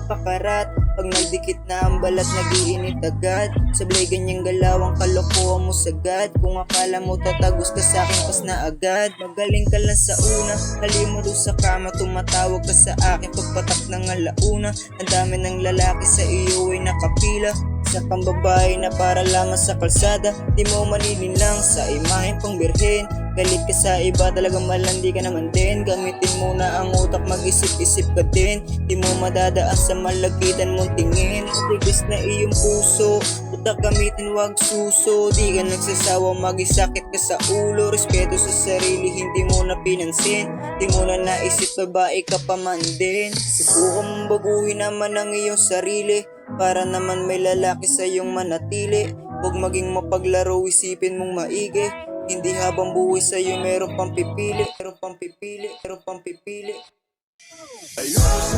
pakarat. Pag nagdikit na ang balat, nag-iinit agad. Sablay ganyang galawang kalokohan mo sagad. Kung akala mo tatagos ka sa'kin, pas na agad. Magaling ka lang sa una, halimo doon sa kama. Tumatawag ka sa akin pagpatak ng alauna. Ang dami ng lalaki sa iyo ay nakapila. Sa kang babae na para lamang sa kalsada. Di mo manilinlang sa imaheng pang birhen. Galit ka sa iba, talagang malandi ka naman din. Gamitin mo na ang utak, mag-isip-isip ka din. Di mo madadaan sa malagitan mong tingin. Matigas na iyong puso, utak gamitin wag suso. Di ka nagsasawa, magisakit ka sa ulo. Respeto sa sarili, hindi mo na pinansin. Di mo na naisip, babae ka pa man din. Subukan mong baguhin naman ang iyong sarili, para naman may lalaki sa iyong manatili. Huwag maging mapaglaro, isipin mong maigi. Hindi habang buhay sa'yo meron pang pipili. Meron pang pipili, meron pang pipili. Ayoko sa